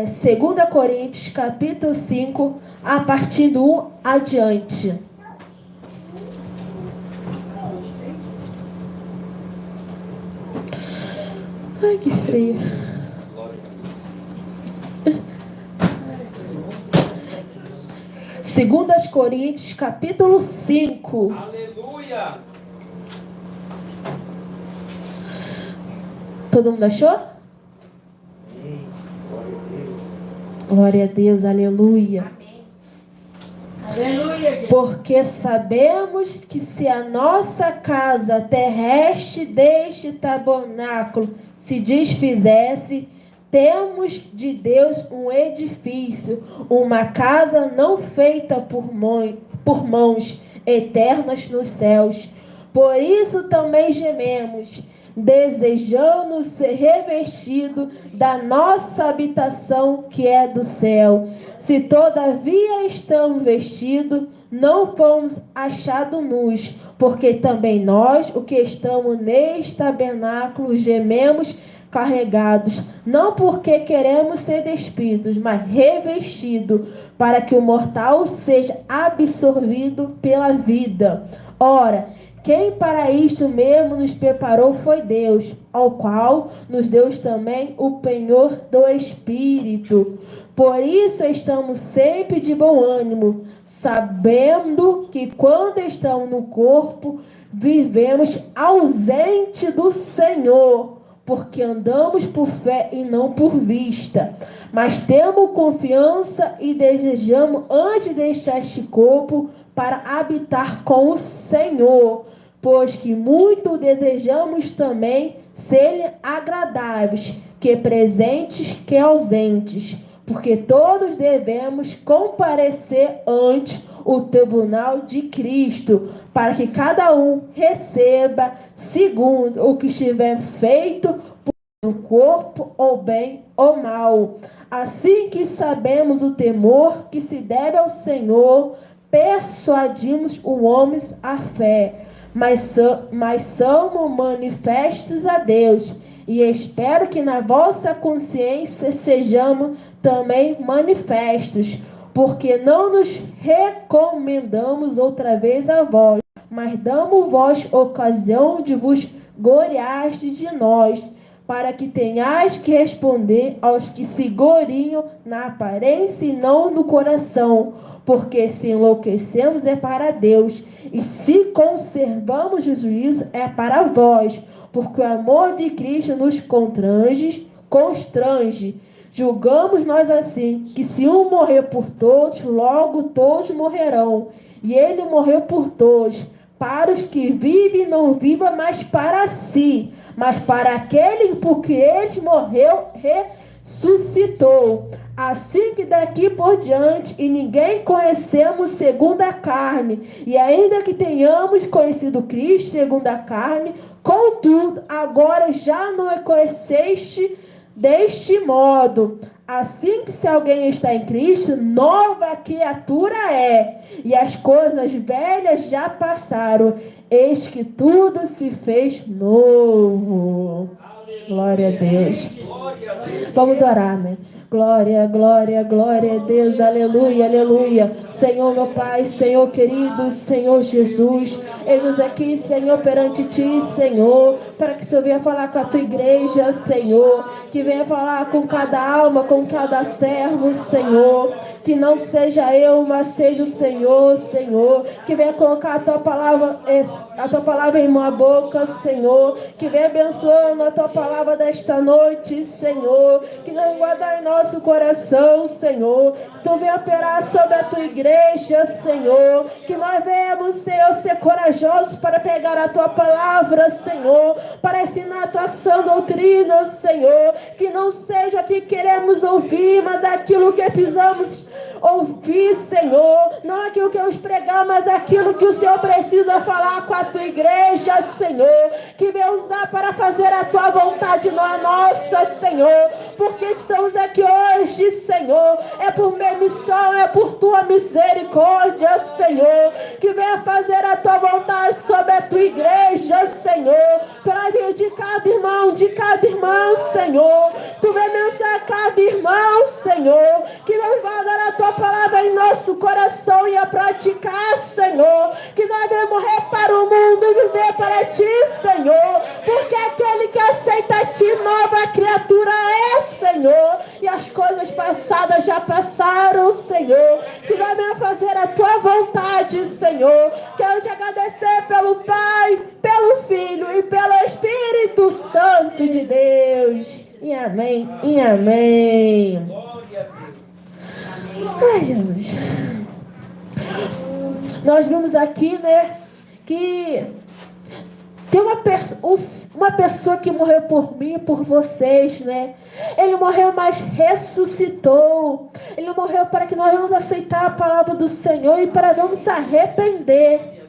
2 Coríntios, capítulo 5, a partir do 1 adiante. Ai, que frio. 2 Coríntios, capítulo 5. Aleluia! Todo mundo achou? Glória a Deus, aleluia. Aleluia. Porque sabemos que se a nossa casa terrestre deste tabernáculo se desfizesse, temos de Deus um edifício, uma casa não feita por mãos, eternas nos céus. Por isso também gememos, desejando ser revestido da nossa habitação que é do céu. Se todavia estamos vestidos, não fomos achados nus, porque também nós, o que estamos neste tabernáculo, gememos carregados, não porque queremos ser despidos, mas revestidos, para que o mortal seja absorvido pela vida. Ora, quem para isto mesmo nos preparou foi Deus, ao qual nos deu também o penhor do Espírito. Por isso estamos sempre de bom ânimo, sabendo que quando estamos no corpo, vivemos ausente do Senhor, porque andamos por fé e não por vista. Mas temos confiança e desejamos, antes de deixar este corpo, para habitar com o Senhor, pois que muito desejamos também serem agradáveis, que presentes que ausentes, porque todos devemos comparecer ante o tribunal de Cristo, para que cada um receba segundo o que estiver feito no corpo, ou bem ou mal. Assim que sabemos o temor que se deve ao Senhor, persuadimos os homens à fé, mas somos manifestos a Deus, e espero que na vossa consciência sejamos também manifestos, porque não nos recomendamos outra vez a vós, mas damos-vos ocasião de vos gloriardes de nós, para que tenhais que responder aos que se gloriam na aparência e não no coração, porque se enlouquecemos é para Deus, e se conservamos o juízo é para vós, porque o amor de Cristo nos constrange. Julgamos nós assim, que se um morrer por todos, logo todos morrerão. E ele morreu por todos, para os que vivem não viva mais para si, mas para aquele por que ele morreu, ressuscitou. Assim que daqui por diante, e ninguém conhecemos segundo a carne, e ainda que tenhamos conhecido Cristo segundo a carne, contudo, agora já não o conheceste deste modo. Assim que se alguém está em Cristo, nova criatura é, e as coisas velhas já passaram, eis que tudo se fez novo. Glória a Deus. Vamos orar, né? Glória, glória, glória a Deus, aleluia, aleluia. Senhor, meu Pai, Senhor querido, Senhor Jesus, eis aqui, Senhor, perante Ti, Senhor, para que o Senhor venha falar com a Tua igreja, Senhor, que venha falar com cada alma, com cada servo, Senhor, que não seja eu, mas seja o Senhor, Senhor, que venha colocar a Tua palavra em minha boca, Senhor, que venha abençoando a Tua palavra desta noite, Senhor, que não guarda em nosso coração, Senhor, Tu venha operar sobre a Tua igreja, Senhor, que nós venhamos, Senhor, ser corajosos para pegar a Tua palavra, Senhor, para ensinar a Tua sã doutrina, Senhor, que não seja o que queremos ouvir, mas aquilo que precisamos ouvir, Senhor, não aquilo que vamos pregar, mas aquilo que o Senhor precisa falar com a Tua igreja, Senhor, que vem usar para fazer a Tua vontade, não a nossa, Senhor, porque estamos aqui hoje, Senhor, é por minha missão, é por Tua misericórdia, Senhor, que venha fazer a Tua vontade sobre a Tua igreja, Senhor, para vida de cada irmão, Senhor, Tu vem abençoar cada irmão, Senhor, Senhor, que nós vamos dar a tua palavra em nosso coração e a praticar, Senhor, que nós vamos morrer para o mundo e viver para ti, Senhor, porque aquele que aceita a ti, nova criatura é, Senhor, e as coisas passadas já passaram, Senhor, que nós vamos fazer a tua vontade, Senhor. Quero te agradecer pelo Pai, pelo Filho e pelo Espírito Santo de Deus. E amém, e amém. Ai, Jesus. Nós vimos aqui, né, que tem uma pessoa que morreu por mim e por vocês, né? Ele morreu, mas ressuscitou. Ele morreu para que nós vamos aceitar a palavra do Senhor e para não se arrepender.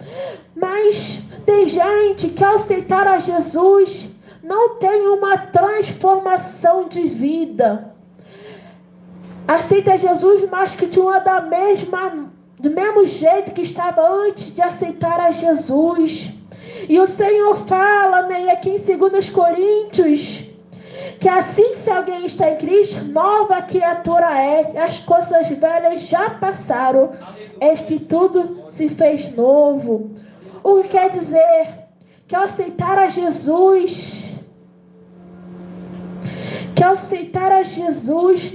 Mas tem gente que ao aceitar a Jesus não tem uma transformação de vida. Aceita Jesus, mas que continua do mesmo jeito que estava antes de aceitar a Jesus. E o Senhor fala, né, aqui em 2 Coríntios, que assim, se alguém está em Cristo, nova criatura é, as coisas velhas já passaram, eis que tudo se fez novo. O que quer dizer? Que ao aceitar a Jesus,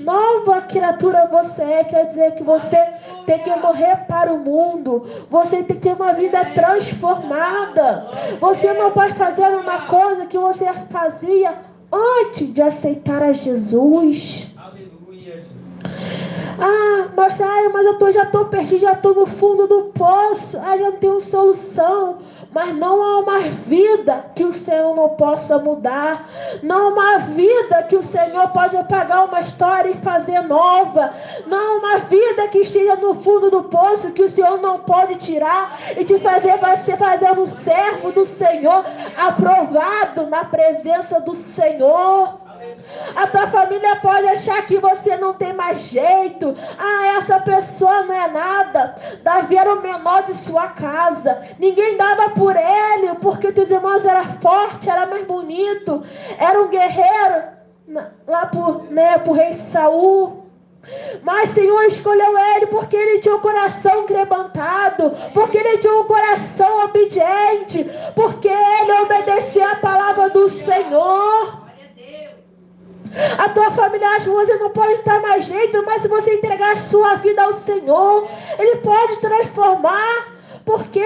nova criatura você é, quer dizer que você tem que morrer para o mundo, você tem que ter uma vida transformada. Você não pode fazer uma coisa que você fazia antes de aceitar a Jesus. Aleluia. Mas eu já estou perdido, já estou no fundo do poço, já não tenho solução. Mas não há uma vida que o Senhor não possa mudar. Não há uma vida que o Senhor pode apagar uma história e fazer nova. Não há uma vida que esteja no fundo do poço que o Senhor não pode tirar e te fazer um servo do Senhor, aprovado na presença do Senhor. A tua família pode achar que você não tem mais jeito. Essa pessoa não é nada. Davi era o menor de sua casa. Ninguém dava por ele, porque os irmãos eram fortes, era mais bonito. Era um guerreiro lá por rei Saul. Mas o Senhor escolheu ele porque ele tinha um coração quebrantado, porque ele tinha um coração obediente, porque ele obedecia a palavra do Senhor. A tua família acha que você não pode estar mais jeito, mas se você entregar a sua vida ao Senhor, Ele pode transformar, porque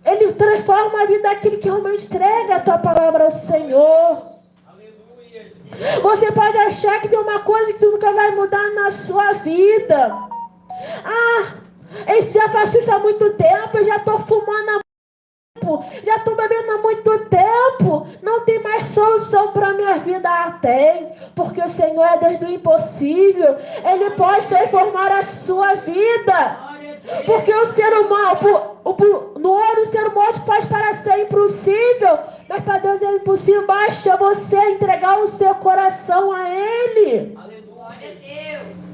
Ele transforma a vida daquele que realmente entrega a tua palavra ao Senhor. Aleluia. Você pode achar que tem uma coisa que nunca vai mudar na sua vida. Esse já faço isso há muito tempo, eu já estou fumando há já estou bebendo há muito tempo, não tem mais solução para a minha vida. Tem, porque o Senhor é Deus do impossível. Ele pode transformar a sua vida, porque o ser humano, no ouro o ser humano pode parecer impossível, mas para Deus é impossível. Basta você entregar o seu coração a Ele. Glória a Deus.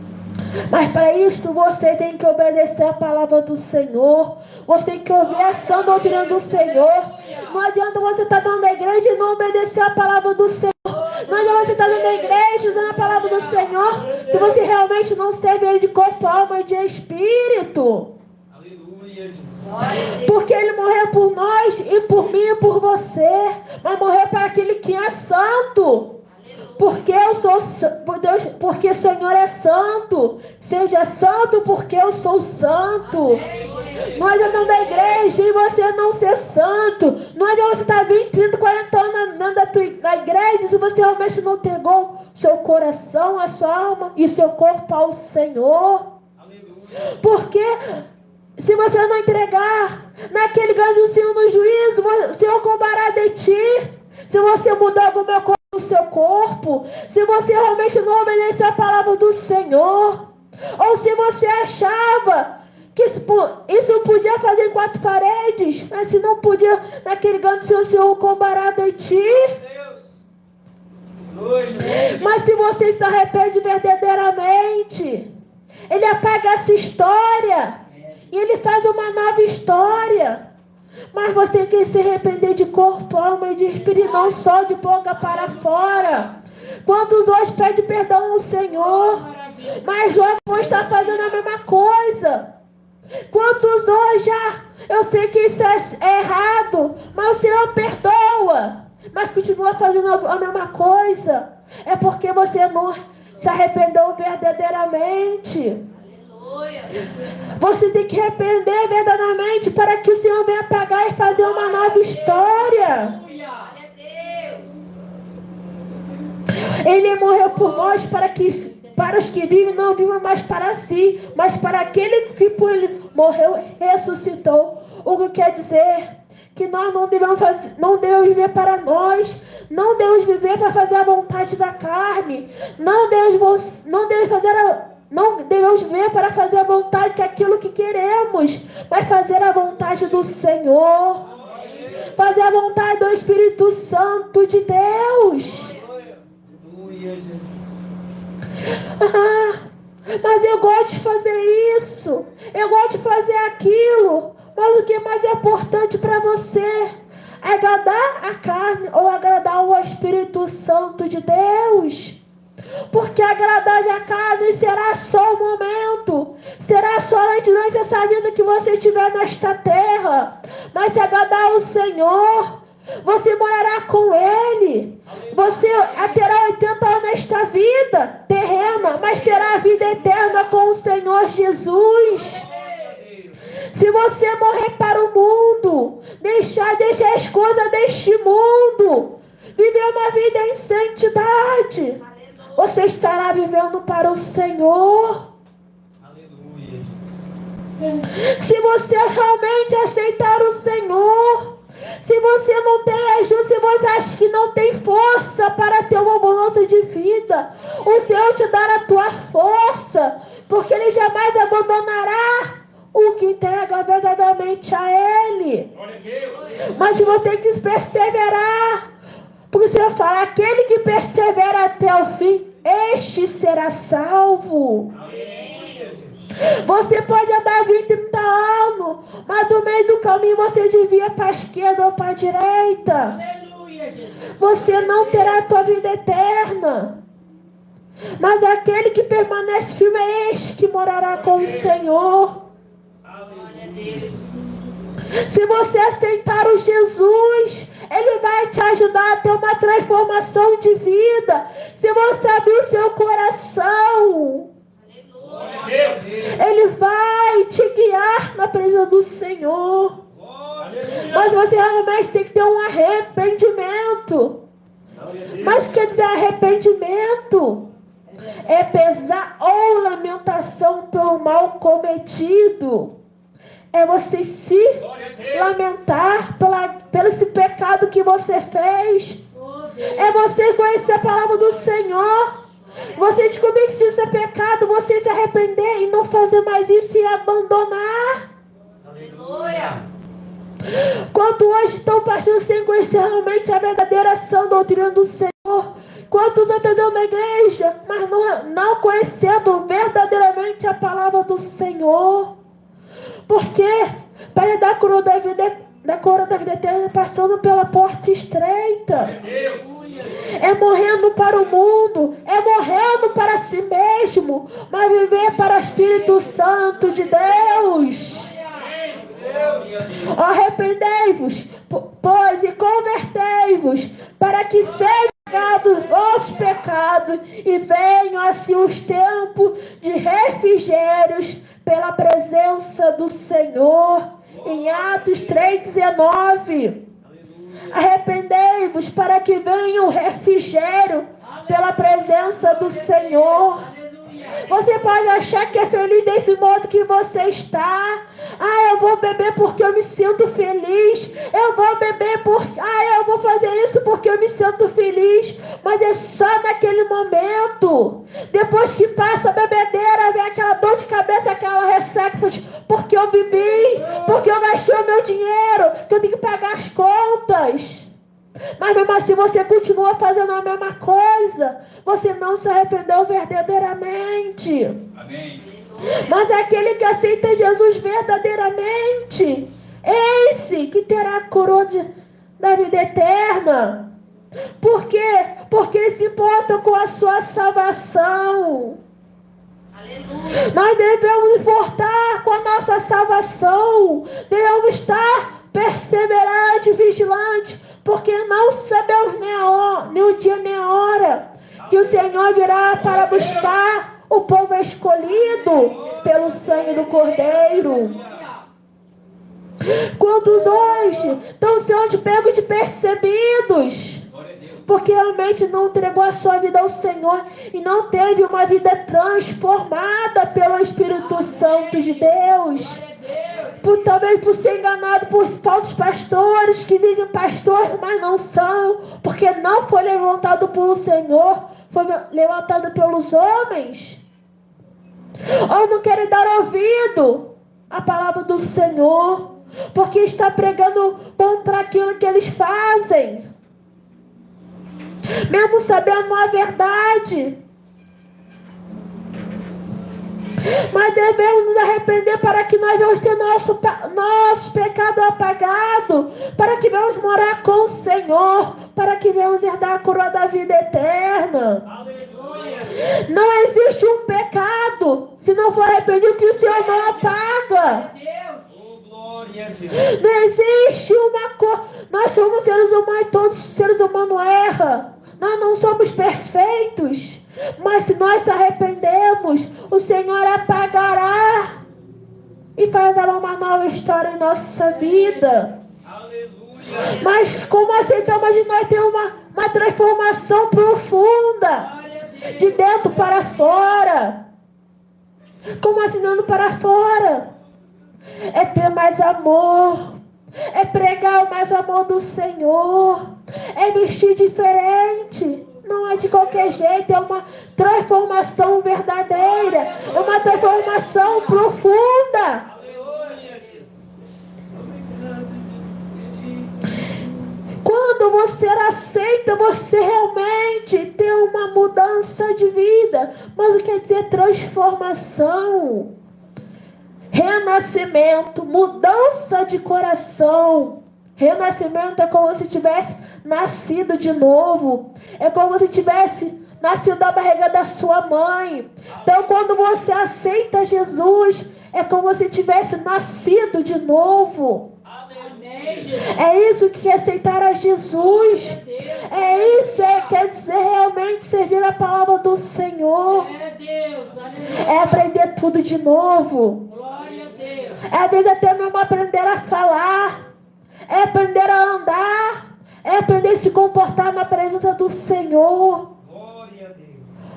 Mas para isso você tem que obedecer a palavra do Senhor. Você tem que ouvir a sã doutrina do Senhor. Não adianta você estar dentro da igreja e não obedecer a palavra do Senhor. Não adianta você estar dentro da igreja usando a palavra do Senhor se você realmente não serve Ele de corpo, alma e de espírito. Aleluia. Porque Ele morreu por nós e por mim e por você. Mas morreu para aquele que é santo. Porque eu sou Deus, porque o Senhor é santo. Seja santo porque eu sou santo. Não adianta da igreja e você não ser santo. Não adianta você estar 20, 30, 40 anos na igreja se você realmente não entregou seu coração, a sua alma e seu corpo ao Senhor. Aleluia. Porque se você não entregar, naquele grande do Senhor no juízo, o Senhor cobrar de ti. Se você mudar alguma coisa no seu corpo, se você realmente não obedecer a palavra do Senhor, ou se você achava que isso podia fazer em 4 paredes, mas se não podia, naquele grande do Senhor cobrar de ti. Mas se você se arrepende verdadeiramente, Ele apaga essa história e Ele faz uma nova história. Mas você tem que se arrepender de corpo, alma e de espírito, não só de boca para fora. Quantos hoje pedem perdão ao Senhor? mas logo vão estar fazendo a mesma coisa. Quantos hoje eu sei que isso é errado, mas o Senhor perdoa, mas continua fazendo a mesma coisa. É porque você não se arrependeu verdadeiramente. Você tem que arrepender verdadeiramente para que o Senhor venha pagar e fazer uma nova história. Ele morreu por nós para os que vivem não vivam mais para si, mas para aquele que por ele morreu e ressuscitou. O que quer dizer que nós não devemos viver para nós, não devemos viver para fazer a vontade da carne, não devemos viver para fazer a vontade daquilo que queremos, mas fazer a vontade do Senhor, fazer a vontade do Espírito Santo de Deus. Mas eu gosto de fazer isso, eu gosto de fazer aquilo, mas o que mais é importante para você? Agradar a carne ou agradar o Espírito Santo de Deus? Porque agradar a carne será só um momento, será só durante essa vida que você estiver nesta terra. Mas se agradar o Senhor, você morará com Ele. Você terá 80 anos nesta vida terrena, mas terá a vida eterna com o Senhor Jesus. Se você morrer para o mundo, deixar as coisas deste mundo, viver uma vida em santidade, você estará vivendo para o Senhor. Aleluia. Se você realmente aceitar o Senhor, se você não tem ajuda, se você acha que não tem força para ter uma mudança de vida, o Senhor te dará a tua força, porque Ele jamais abandonará o que entrega verdadeiramente a Ele. Mas você tem que perseverar, porque o Senhor fala, aquele que persevera até o fim, este será salvo. Você pode andar 20, 30 anos, mas no meio do caminho você desvia para a esquerda ou para a direita. Você não terá a tua vida eterna. Mas aquele que permanece firme é este que morará com o Senhor. Se você aceitar o Jesus, Ele vai te ajudar a ter uma transformação de vida. Se você abrir o seu coração, Ele vai te guiar na presença do Senhor. Mas você realmente tem que ter um arrependimento. Mas quer dizer arrependimento? É pesar ou lamentação pelo mal cometido. É você se lamentar pelo esse pecado que você fez. É você conhecer a palavra do Senhor. Você descobrir que se isso é pecado, você se arrepender e não fazer mais isso e abandonar. Aleluia. Quanto hoje estão passando sem conhecer realmente a verdadeira sã doutrina do Senhor. Quantos estão na igreja, mas não conhecendo verdadeiramente a palavra do Senhor. Porque para dar a coroa da vida eterna, passando pela porta estreita. É morrendo para o mundo, é morrendo para si mesmo, mas viver para o Espírito Santo de Deus. Arrependei-vos, pois, e convertei-vos, para que sejam pagados os pecados e venham assim os tempos de refrigérios pela presença do Senhor. Em Atos 3,19. Arrependei-vos para que venha o refrigério pela presença do Senhor. Você pode achar que é feliz desse modo que você está. Eu vou beber porque eu me sinto feliz. Eu vou beber porque... eu vou fazer isso porque eu me sinto feliz. Mas é só naquele momento. Depois que passa a bebedeira, vem aquela dor de cabeça, aquela ressaca. Porque eu bebi, porque eu gastei o meu dinheiro, que eu tenho que pagar as contas. Mas mesmo assim você continua fazendo a mesma coisa. Você não se arrependeu verdadeiramente. Amém. Mas aquele que aceita Jesus verdadeiramente, esse que terá a coroa da vida eterna. Por quê? Porque ele se importa com a sua salvação. Nós devemos importar com a nossa salvação. Devemos estar perseverante, vigilante, porque não sabemos nem o dia nem a hora que o Senhor virá para buscar o povo escolhido pelo sangue do Cordeiro. Quando hoje estão sendo pegos de percebidos, porque realmente não entregou a sua vida ao Senhor e não teve uma vida transformada pelo Espírito Santo de Deus. Talvez por ser enganado por falsos pastores que dizem pastores, mas não são, porque não foi levantado pelo Senhor, foi levantado pelos homens. Ou não querem dar ouvido à palavra do Senhor, porque está pregando contra aquilo que eles fazem, mesmo sabendo a verdade. Mas devemos nos arrepender para que nós venhamos ter nosso pecado apagado, para que venhamos morar com o Senhor, para que venhamos herdar a coroa da vida eterna. Aleluia. Não existe um pecado se não for arrependido que o Senhor não apaga. Não existe uma coisa. Nós somos seres humanos, todos os seres humanos erram. Nós não somos perfeitos, mas se nós se arrependemos, o Senhor apagará e fará uma nova história em nossa vida. Aleluia. Mas como aceitamos de nós ter uma transformação profunda, de dentro para fora? Como assinando para fora? É ter mais amor, é pregar o mais amor do Senhor, é vestir diferente. Não é de qualquer jeito, é uma transformação verdadeira, é uma transformação profunda. Quando você aceita, você realmente tem uma mudança de vida. Mas o que quer dizer transformação? Renascimento, mudança de coração. Renascimento é como se tivesse nascido de novo. É como se tivesse nascido da barriga da sua mãe. Então, quando você aceita Jesus, é como se tivesse nascido de novo. É isso que é aceitar a Jesus. É isso que quer dizer realmente servir a palavra do Senhor. É aprender tudo de novo. É às vezes até mesmo aprender a falar. É aprender a andar. É aprender a se comportar na presença do Senhor.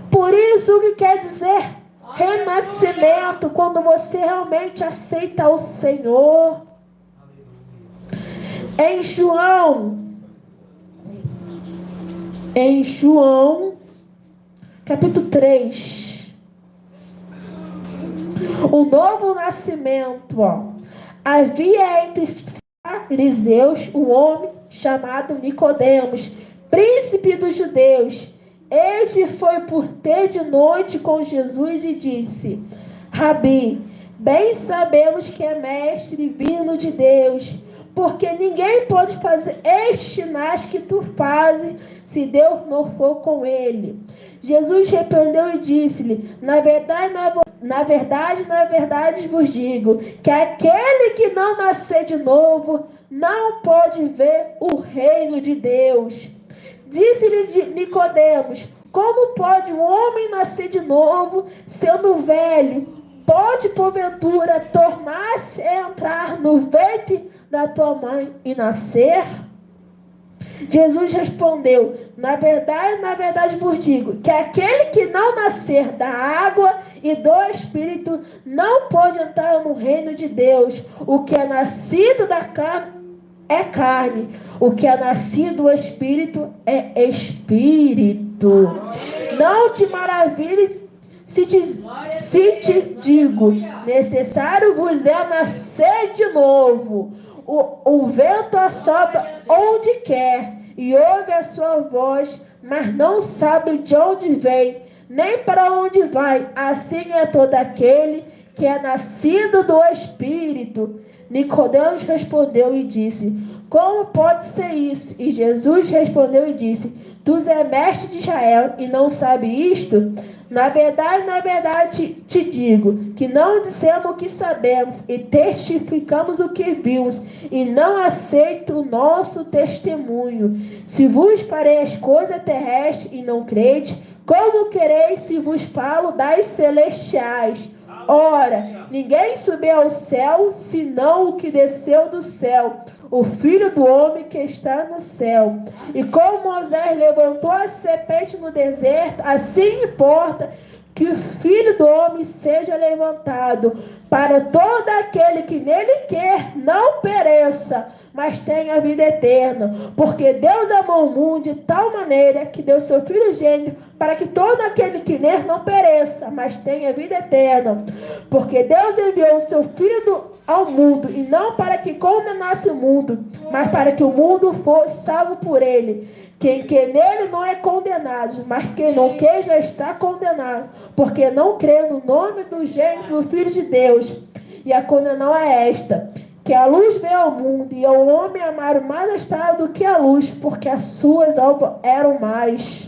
Por isso que quer dizer renascimento, quando você realmente aceita o Senhor. Em João, capítulo 3, o novo nascimento, havia entre fariseus um homem chamado Nicodemos, príncipe dos judeus. Este foi por ter de noite com Jesus e disse: Rabi, bem sabemos que é mestre vindo de Deus, porque ninguém pode fazer estes sinais que tu fazes se Deus não for com ele. Jesus repreendeu e disse-lhe: na verdade vos digo, que aquele que não nascer de novo não pode ver o reino de Deus. Disse-lhe Nicodemos: como pode um homem nascer de novo, sendo velho? Pode, porventura, tornar-se a entrar no ventre da tua mãe e nascer? Jesus respondeu: na verdade vos digo, que aquele que não nascer da água e do Espírito não pode entrar no reino de Deus. O que é nascido da carne é carne, o que é nascido do Espírito é Espírito. Não te maravilhes se te digo, necessário vos é nascer de novo. O vento assopra onde quer e ouve a sua voz, mas não sabe de onde vem, nem para onde vai. Assim é todo aquele que é nascido do Espírito. Nicodemos respondeu e disse: como pode ser isso? E Jesus respondeu e disse: tu és mestre de Israel e não sabe isto? Na verdade te digo, que não dissemos o que sabemos e testificamos o que vimos, e não aceito o nosso testemunho. Se vos farei as coisas terrestres e não crede, como quereis se vos falo das celestiais? Ora, ninguém subiu ao céu, senão o que desceu do céu, o Filho do Homem que está no céu. E como Moisés levantou a serpente no deserto, assim importa que o Filho do Homem seja levantado, para todo aquele que nele quer não pereça, mas tenha a vida eterna. Porque Deus amou o mundo de tal maneira que deu seu Filho gênito, para que todo aquele que nele não pereça, mas tenha a vida eterna. Porque Deus enviou o seu Filho ao mundo, e não para que condenasse o mundo, mas para que o mundo fosse salvo por ele. Quem nele não é condenado, mas quem não quer já está condenado, porque não crê no nome do gênero do Filho de Deus. E a condenação é esta, que a luz veio ao mundo, e ao homem amaram mais a estrada do que a luz, porque as suas obras eram mais.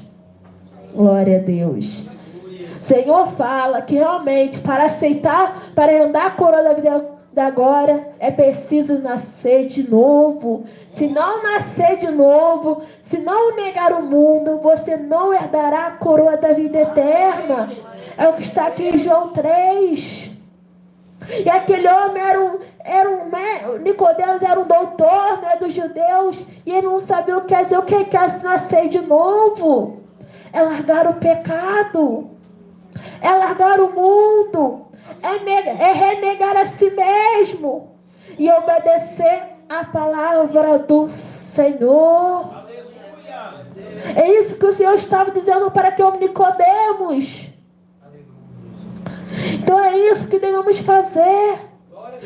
Glória a Deus. O Senhor fala que realmente para aceitar, para andar a coroa da vida agora, é preciso nascer de novo. Se não nascer de novo, se não negar o mundo, você não herdará a coroa da vida eterna. É o que está aqui em João 3. E aquele homem Nicodemos era um doutor, né, dos judeus, e ele não sabia o que quer dizer, o que quer nascer de novo. É largar o pecado, é largar o mundo, é renegar a si mesmo e obedecer a palavra do Senhor. Aleluia. É isso que o Senhor estava dizendo para que Nicodemos. Então é isso que devemos fazer.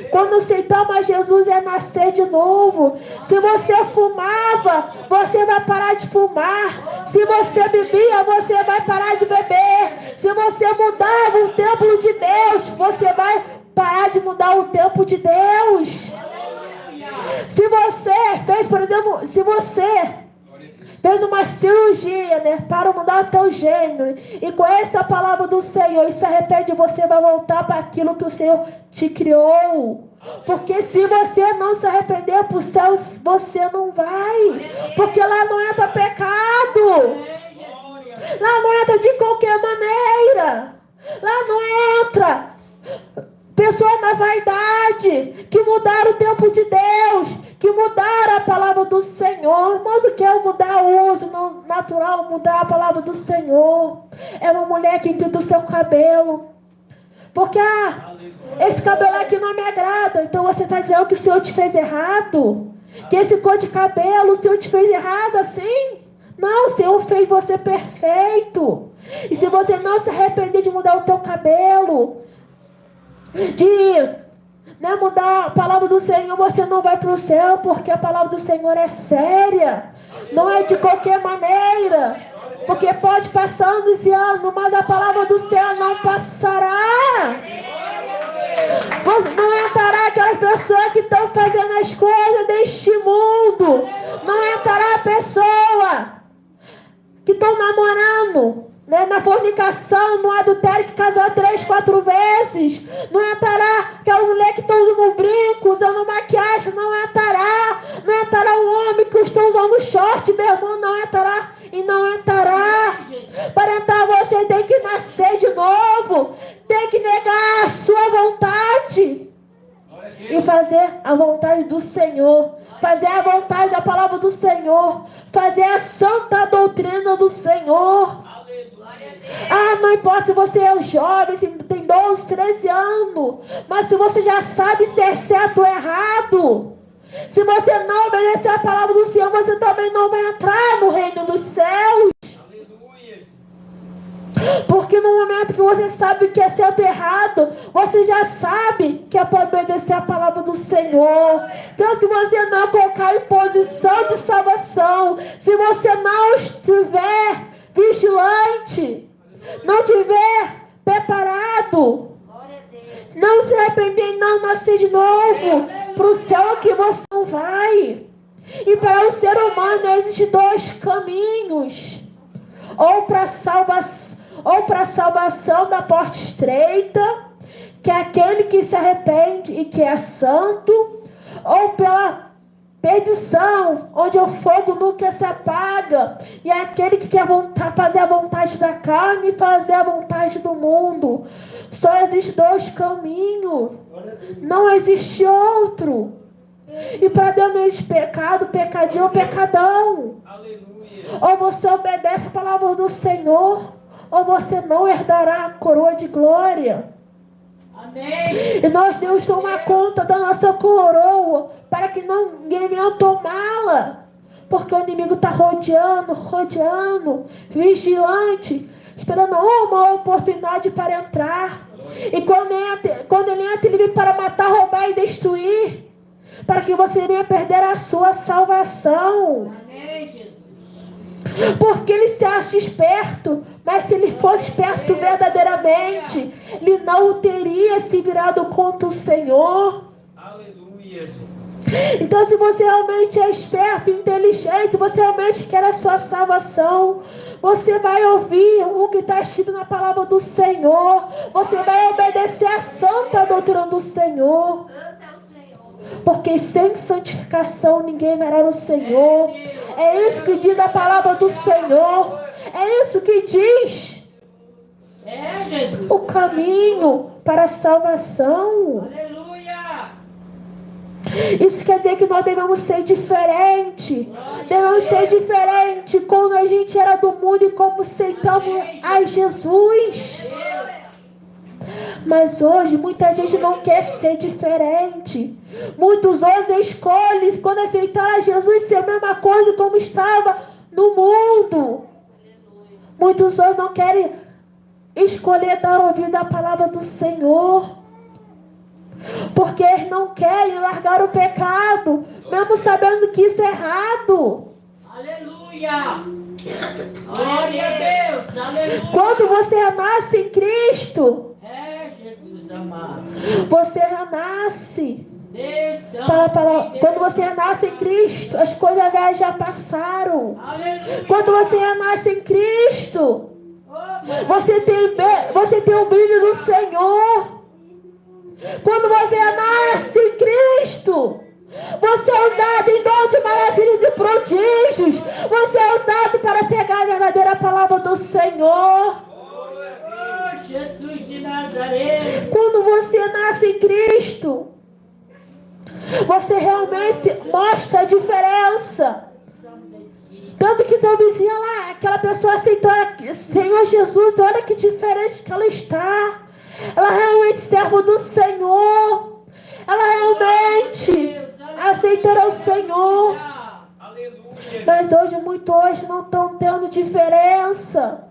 Quando aceitamos a Jesus é nascer de novo. Se você fumava, você vai parar de fumar. Se você bebia, você vai parar de beber. Se você mudava o templo de Deus, você vai parar de mudar o templo de Deus. Se você fez, por exemplo, se você fez uma cirurgia, né, para mudar o teu gênero, e conhece a palavra do Senhor e se arrepende, você vai voltar para aquilo que o Senhor te criou. Porque se você não se arrepender para o céu, você não vai. Porque lá não entra pecado. Lá não entra de qualquer maneira. Lá não entra pessoas na vaidade, que mudaram o tempo de Deus, que mudaram a palavra do Senhor. Mas o que é mudar o uso natural, mudar a palavra do Senhor? É uma mulher que pinta o seu cabelo. Porque, esse cabelo aqui não me agrada. Então você está dizendo que o Senhor te fez errado? Que esse cor de cabelo, o Senhor te fez errado assim? Não, o Senhor fez você perfeito. E se você não se arrepender de mudar o teu cabelo, de mudar a palavra do Senhor, você não vai para o céu, porque a palavra do Senhor é séria. Não é de qualquer maneira. Porque pode passando esse ano, mas a palavra do Senhor não passará. Não entrará aquelas pessoas que estão fazendo as coisas deste mundo. Não entrará a pessoa que estão namorando, né, na fornicação, no adultério, que casou 3, 4 vezes. Não entrará aquela mulher que está usando brinco, usando maquiagem. Não entrará. Não entrará o homem que está usando short, meu irmão. Não entrará. E não entrará. Para entrar você tem que nascer de novo. Tem que negar a sua vontade e fazer a vontade do Senhor. Fazer a vontade da palavra do Senhor. Fazer a santa doutrina do Senhor. Não importa se você é jovem, se tem 12, 13 anos. Mas se você já sabe se é certo ou errado, se você não obedecer a palavra do Senhor, você também não vai entrar no reino dos céus. Aleluia. Porque no momento que você sabe que é certo ou errado, você já sabe que é para obedecer a palavra do Senhor. Então, se você não colocar em posição de salvação, se você não estiver vigilante, não estiver preparado, não se arrepender, não nascer de novo, para o céu que você não vai. E para o ser humano existem 2 caminhos: ou para salvação, ou para a salvação da porta estreita, que é aquele que se arrepende e que é santo, ou pela perdição, onde o fogo nunca se apaga, e é aquele que quer fazer a vontade da carne e fazer a vontade do mundo. Só existem dois caminhos, não existe outro. E para Deus não existe pecado, pecadinho ou pecadão. Aleluia. Ou você obedece a palavra do Senhor, ou você não herdará a coroa de glória. Amém. E nós temos que tomar conta da nossa coroa, para que ninguém venha tomá-la. Porque o inimigo está rodeando, vigilante, esperando uma oportunidade para entrar. E quando ele entra, ele vem para matar, roubar e destruir, para que você venha perder a sua salvação. Amém, Jesus. Porque ele se acha esperto, mas se ele fosse esperto verdadeiramente, ele não teria se virado contra o Senhor. Aleluia. Então, se você realmente é esperto, inteligente, se você realmente quer a sua salvação, você vai ouvir o que está escrito na palavra do Senhor. Você vai obedecer a santa doutrina do Senhor. Porque sem santificação ninguém verá o Senhor. É isso que diz a palavra do Senhor. É isso que diz o caminho para a salvação. Aleluia. Isso quer dizer que nós devemos ser diferente. Devemos ser diferente quando a gente era do mundo e como aceitamos a Jesus. Mas hoje muita gente não quer ser diferente. Muitos hoje escolhem, quando aceitaram a Jesus, ser a mesma coisa como estava no mundo. Muitos hoje não querem escolher dar ouvido à palavra do Senhor, porque eles não querem largar o pecado, mesmo sabendo que isso é errado. Aleluia! Glória a Deus! Aleluia! Quando você renasce em Cristo, Jesus amado, você renasce. Quando você renasce em Cristo, as coisas velhas já passaram. Aleluia. Quando você renasce em Cristo, você tem o brilho do Senhor. Quando você renasce em Cristo, você é usado em dom de maravilhas e prodígios. Você é usado para pegar a verdadeira palavra do Senhor. Jesus de Nazaré. Quando você nasce em Cristo, você realmente mostra a diferença. Tanto que seu vizinho lá, aquela pessoa aceitou Senhor Jesus, olha que diferente que ela está. Ela realmente serve do Senhor. Ela realmente aceitará o Senhor. Mas hoje, muitos hoje não estão tendo diferença.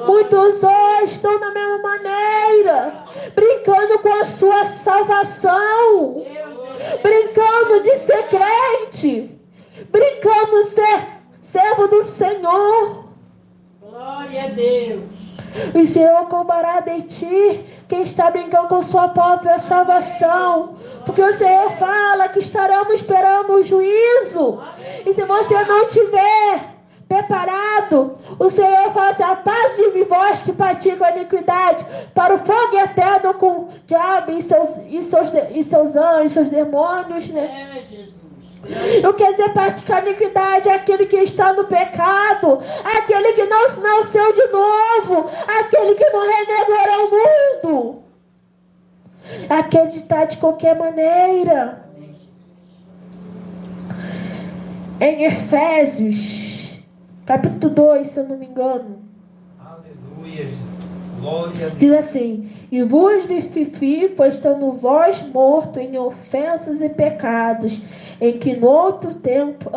Muitos hoje estão da mesma maneira, brincando com a sua salvação, brincando de ser crente, brincando de ser servo do Senhor. Glória a Deus. O Senhor comparará de ti quem está brincando com sua própria salvação, porque o Senhor fala que estaremos esperando o juízo. E se você não tiver preparado, o Senhor fala assim: apartai-vos vós que praticam a iniquidade, para o fogo eterno com o diabo e seus anjos, seus demônios, né? Jesus. Eu quero dizer, praticar a iniquidade é aquele que está no pecado, aquele que não nasceu de novo, aquele que não renegou o mundo, acreditar de qualquer maneira. Em Efésios capítulo 2, se eu não me engano. Aleluia, Jesus. Glória a Deus. Diz assim: e vos vivifiquei, pois estando vós mortos em ofensas e pecados, em que no outro tempo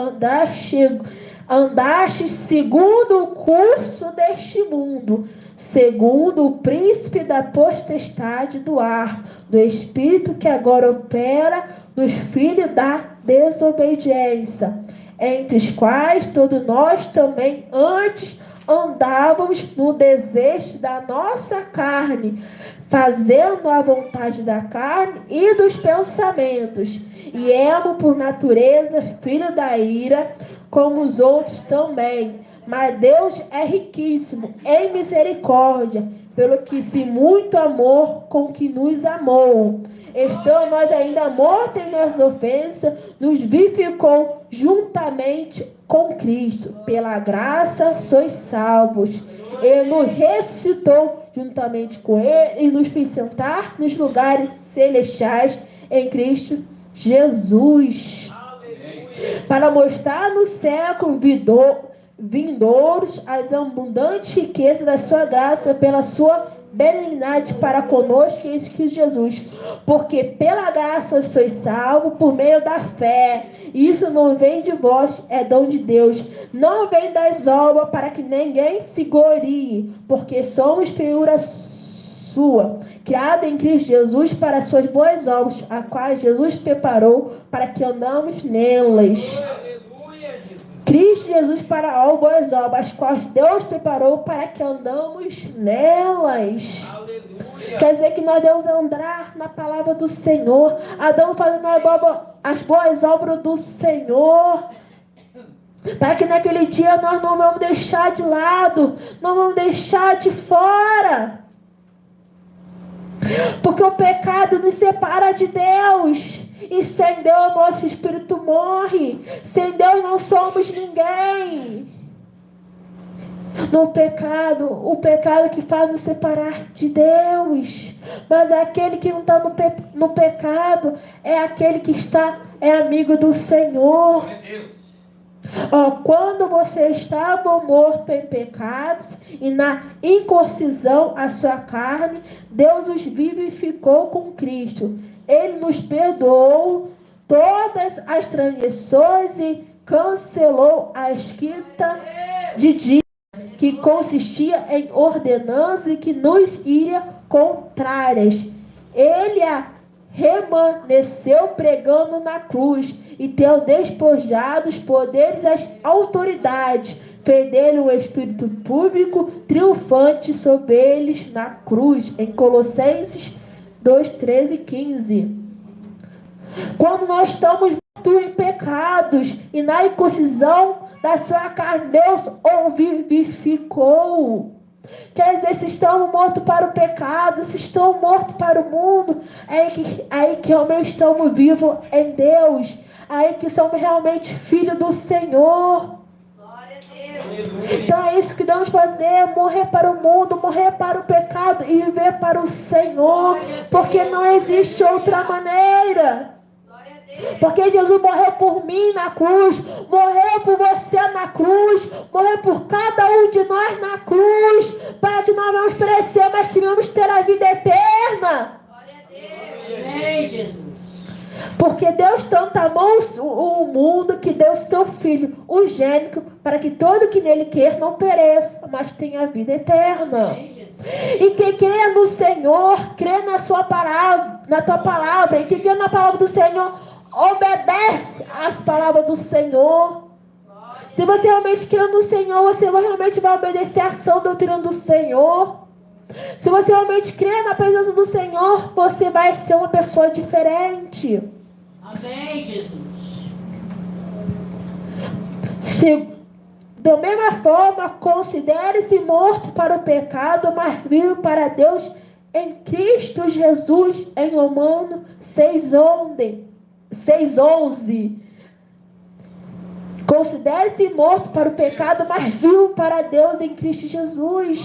andastes segundo o curso deste mundo, segundo o príncipe da potestade do ar, do espírito que agora opera nos filhos da desobediência, entre os quais todos nós também antes andávamos no desejo da nossa carne, fazendo a vontade da carne e dos pensamentos, e éramos por natureza filho da ira, como os outros também. Mas Deus é riquíssimo em misericórdia, pelo que se muito amor com que nos amou. Estando nós ainda mortos em nossas ofensas, nos vivificou juntamente com Cristo. Pela graça sois salvos. Ele nos ressuscitou juntamente com Ele e nos fez sentar nos lugares celestiais em Cristo Jesus. Para mostrar no século vindouros as abundantes riquezas da sua graça pela sua benignidade para conosco em Cristo Jesus. Porque pela graça sois salvos por meio da fé. Isso não vem de vós, é dom de Deus. Não vem das obras para que ninguém se glorie, porque somos feiura sua, criado em Cristo Jesus para as suas boas obras, a quais Jesus preparou para que andamos nelas. Cristo Jesus para as boas obras, as quais Deus preparou para que andamos nelas. Aleluia. Quer dizer que nós devemos andar na palavra do Senhor, andamos fazendo as boas obras do Senhor, para que naquele dia nós não vamos deixar de lado, não vamos deixar de fora. Porque o pecado nos separa de Deus. E sem Deus nosso espírito morre. Sem Deus não somos ninguém. No pecado, o pecado que faz nos separar de Deus. Mas aquele que não está no pecado é aquele que é amigo do Senhor. Quando você estava morto em pecados e na incircuncisão a sua carne, Deus os vivificou com Cristo. Ele nos perdoou todas as transgressões e cancelou a escrita de dívida que consistia em ordenanças que nos iam contrárias. Ele a remanesceu pregando na cruz e tendo despojado os poderes e as autoridades, fez dele um espírito público triunfante sobre eles na cruz, em Colossenses 2, 13 e 15. Quando nós estamos mortos em pecados e na incircuncisão da sua carne, Deus o vivificou. Quer dizer, se estão mortos para o pecado, se estão mortos para o mundo, aí que realmente estamos vivos em Deus, aí que somos realmente filhos do Senhor. Glória a Deus. Então é isso que devemos fazer, morrer para o mundo, morrer para o pecado e viver para o Senhor, porque não existe outra maneira. Porque Jesus morreu por mim na cruz, morreu por você na cruz, morreu por cada um de nós na cruz, para que nós vamos perecer, mas que vamos ter a vida eterna. Glória a Deus. Amém, Jesus. Porque Deus tanto amou o mundo que deu seu Filho, o gênico, para que todo que nele quer não pereça, mas tenha a vida eterna. Amém, e quem crê no Senhor, crê na sua palavra, na tua palavra, e quem crê na palavra do Senhor, obedece às palavras do Senhor. Se você realmente crê no Senhor, você realmente vai obedecer a ação doutrina do Senhor. Se você realmente crê na presença do Senhor, você vai ser uma pessoa diferente. Amém, Jesus. Da mesma forma, considere-se morto para o pecado, mas vivo para Deus em Cristo Jesus, em Romanos 6:11. Considere-se morto para o pecado, mas vivo para Deus em Cristo Jesus.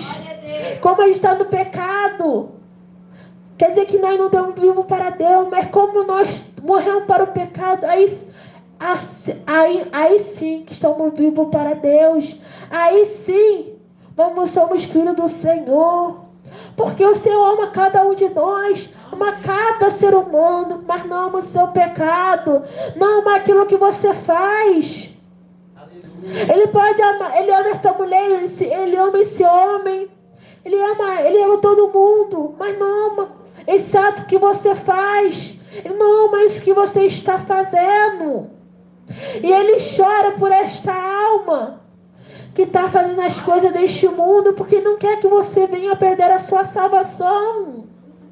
Como a gente está no pecado, quer dizer que nós não estamos vivos para Deus, mas como nós morremos para o pecado, aí sim que estamos vivos para Deus. Aí sim, nós somos filhos do Senhor. Porque o Senhor ama cada um de nós, ama cada ser humano, mas não ama o seu pecado, não ama aquilo que você faz. Ele pode amar, ele ama essa mulher, ele ama esse homem, ele ama todo mundo, mas não ama esse ato que você faz, ele não ama isso que você está fazendo. E ele chora por esta alma que está fazendo as coisas deste mundo, porque não quer que você venha perder a sua salvação.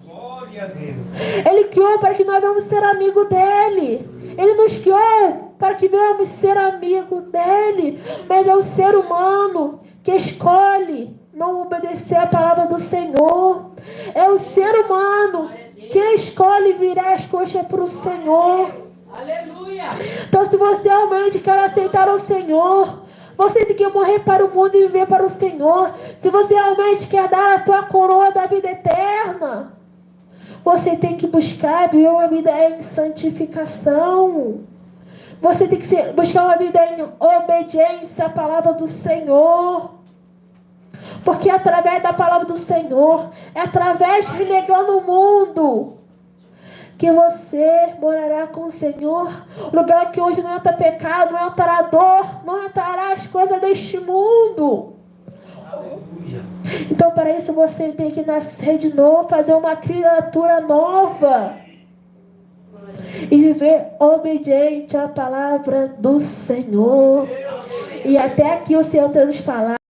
Glória a Deus. Ele criou para que nós vamos ser amigos dele. Ele nos criou para que venhamos ser amigos dele. Mas é o ser humano que escolhe não obedecer a palavra do Senhor. É o ser humano que escolhe virar as coxas para o Senhor. Aleluia. Então, se você realmente quer aceitar o Senhor, você tem que morrer para o mundo e viver para o Senhor. Se você realmente quer dar a tua coroa da vida eterna, você tem que buscar viver uma vida em santificação. Você tem que buscar uma vida em obediência à palavra do Senhor. Porque é através da palavra do Senhor, é através de renegando o mundo, que você morará com o Senhor. Lugar que hoje não entra pecado, não entrará dor, não entrará as coisas deste mundo. Aleluia. Então, para isso, você tem que nascer de novo, fazer uma criatura nova e viver obediente à palavra do Senhor. E até aqui o Senhor tem nos falado.